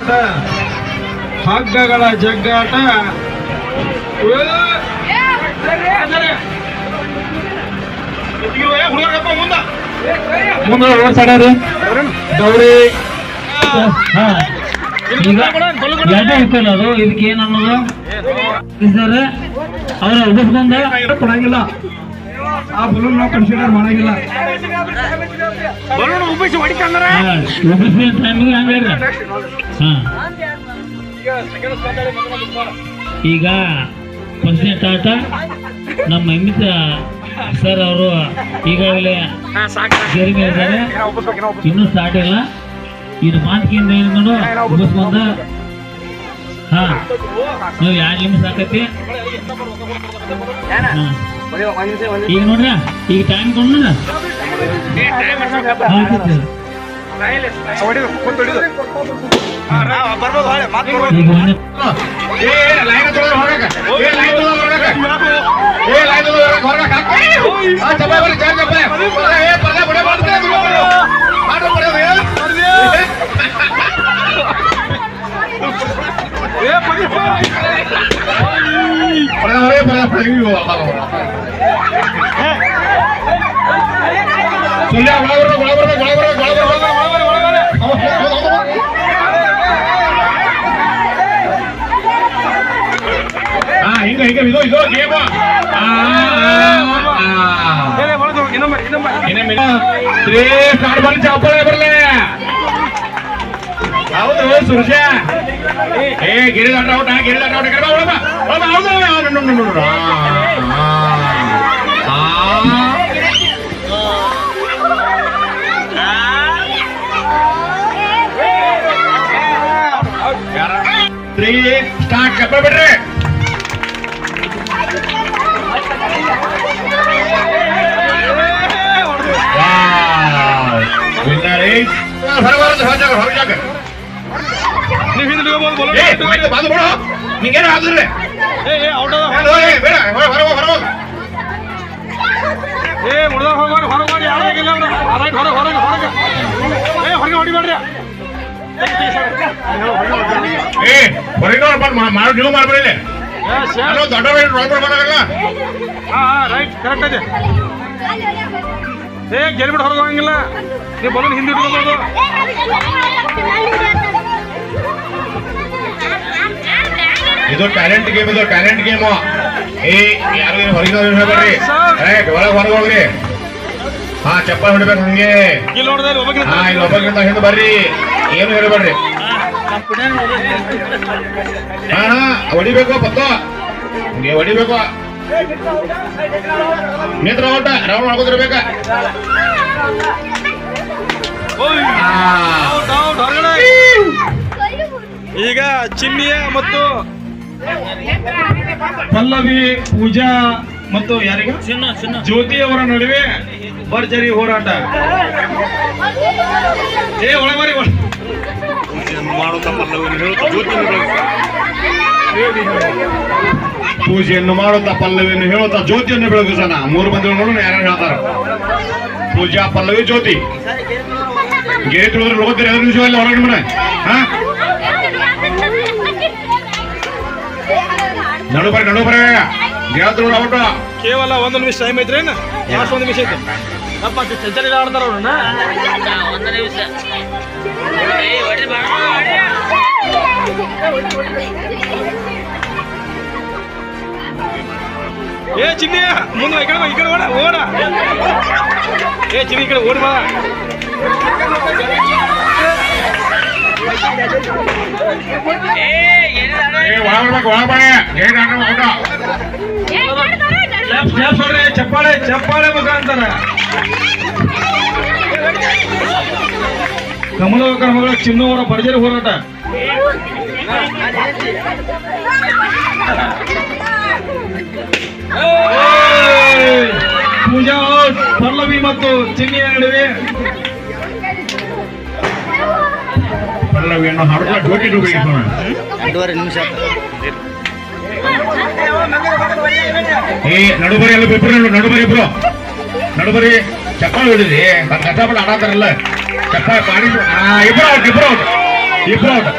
ಜಗ್ಗಾಟ, ಹಗ್ಗಗಳ ಜಗ್ಗಾಟ. ಮುಂದೆ ಓಡ್ಸಾಡ್ರಿ ಗೌರಿ. ಈಗ ಎರಡು ಇರ್ತಲ್ಲ ಅದು, ಇದಕ್ಕೆ ಏನ್ ಅನ್ನೋದು ಸರ್ ಅವ್ರ ಉಳಿಸ್ಕೊಂಡ ಕೊಡಂಗಿಲ್ಲ, ಆ ಬಲೂನ್ ನಾವು ಕನ್ಸಿಡರ್ ಮಾಡಂಗಿಲ್ಲ. ಉಳಿಸಿದ ಟೈಮಿಗೆ ಹಂಗ. ಈಗ ಫಸ್ಟ್ನೇ ಸ್ಟಾರ್ಟ ನಮ್ಮ ಅಮಿತ್ ಸರ್ ಅವರು ಈಗಾಗಲೇ ಸೇರಿ ಇದ್ದಾರೆ, ಇನ್ನೂ ಸ್ಟಾರ್ಟ್ ಇಲ್ಲ. ಇದು ಮಾತಿಗೆಯಿಂದ ಹೇಳ್ಕೊಂಡು ಉಳಿಸ್ಕೊಂಡ. ನೀವು 2 ನಿಮಿಷ ಆಕತಿ. ಈಗ ನೋಡ್ರ, ಈಗ ಟೈಮ್ ಕೊಂಡು ಹಿಂಗ ಹಿಂಗ ಇದು ಇದು ಗೇಮ್ ಸ್ಟಾರ್ಟ್ ಮಾಡಿ ಚಾಪಳೆ ಬರಲೇ. ಹೌದು ಸುರೇಶ, ಗಿರಿದಾಟ ಔಟ, ಗಿರಿದಾಟ ಔಟ. ಸ್ಟಾರ್ಟ್ ಕಪ್ಪ ಬಿಡ್ರಿ. ನಿಂಗೇನು ಹಾಕಿದ್ರಿ ಮಾಡೋ ನೀವು ಮಾಡ್ಬಿಡಿ. ದೊಡ್ಡ ಮಾಡಲ್ಲ. ರೈಟ್ ಕರೆಕ್ಟ್ ಇದೆ. ಗೆಲ್ಬಿಟ್ಟು ಹೊರಗೆ ಹೋಗಂಗಿಲ್ಲ, ನೀವು ಬಲೂನ್ ಹಿಂದೆ ಇಟ್ಕೊಬೋದು. ಇದು ಟ್ಯಾಲೆಂಟ್ ಗೇಮ್, ಇದು ಟ್ಯಾಲೆಂಟ್ ಗೇಮ್. ಯಾರು ಹೊರಗೆ ಹೇಳ್ಬೇಡ್ರಿ, ಒಳಗೆ ಹೊರಗೆ ಹೋಗ್ರಿ. ಚಪ್ಪಲ್ ಹೊಡಿಬೇಕು ಹಂಗೆ. ಇಲ್ಲಿ ಒಬ್ಬಗಿಂತ ಹಿಂದೆ ಬರ್ರಿ, ಏನು ಹೇಳ್ಬೇಡ್ರಿ. ಹೊಡಿಬೇಕು ಪತ್ತ, ಹಂಗೆ ಹೊಡಿಬೇಕು. ನೇತ್ರ ಓಟ ರೌಂಡ್ ಮಾಡ್ಕೋತಿರ್ಬೇಕ. ಈಗ ಚಿನ್ನಿಯ ಮತ್ತು ಪಲ್ಲವಿ, ಪೂಜಾ ಮತ್ತು ಯಾರಿಗ ಜ್ಯೋತಿ ಅವರ ನಡುವೆ ಭರ್ಜರಿ ಹೋರಾಟ. ಒಳಬರಿ ಪೂಜೆಯನ್ನು ಮಾಡುತ್ತಾ ಪಲ್ಲವಿಯನ್ನು ಹೇಳುತ್ತಾ ಜ್ಯೋತಿಯನ್ನು ಬೆಳಗಿಸೋಣ. 3 ಮಂದಿ ನೋಡೋಣ ಯಾರು ಹೇಳ್ತಾರ. ಪೂಜಾ, ಪಲ್ಲವಿ, ಜ್ಯೋತಿ. ಗೇಟ್ ಹೋದ್ರೆ ಹೋಗ್ತೀರಿ 2 ನಿಮಿಷ ಅಲ್ಲಿ ಹೊರಗಡೆ ಮನೆ. ನಡು ಬರ ಗೆಳತ್ರ ಔಟ. ಕೇವಲ 1 ನಿಮಿಷ ಟೈಮ್ ಐತ್ರಿ. 1 ನಿಮಿಷ ಐತೆ. ಚಂಚಲಿ ಆಡ್ತಾರ ಅವ್ರನ್ನ. 1 ನಿಮಿಷ. ಚಿನ್ನಿ ಮುಂದೆ ಈ ಕಡೆ ಓಡ. ಚಿನ್ನಿ ಈ ಕಡೆ ಓಡಿ ಬಾ. ಚಪ್ಪಾಳೆ ಚಪ್ಪಾಳೆ ಮುಖಾಂತರ ಕಮಲವಕರ ಮಗಳ ಚಿನ್ನು ಅವರ ಭರ್ಜರಿ ಹೋರಾಟ. ಪೂಜಾ ಪಲ್ಲವಿ ಮತ್ತು ಚಿನ್ನಿಯ ನಡುವೆ ಪಲ್ಲವಿಯನ್ನು ಹಾಡುತ್ತಾ ಡ್ಯೂಟಿ ಡುಬೇಕಿಸೋಣ. 2.5 ನಿಮಿಷ. ನಡುಬರಿ ಎಲ್ಲ ಇಬ್ರು ನಡುಬರಿ ಚಪ್ಪಾಳೆ ಹೊಡಿದ್ರಿ. ಕಷ್ಟಪಟ್ಟು ಆಡತಾರಲ್ಲ, ಚಪ್ಪಾಳೆ ಮಾಡಿ. ಇಬ್ರು ಔಟ್.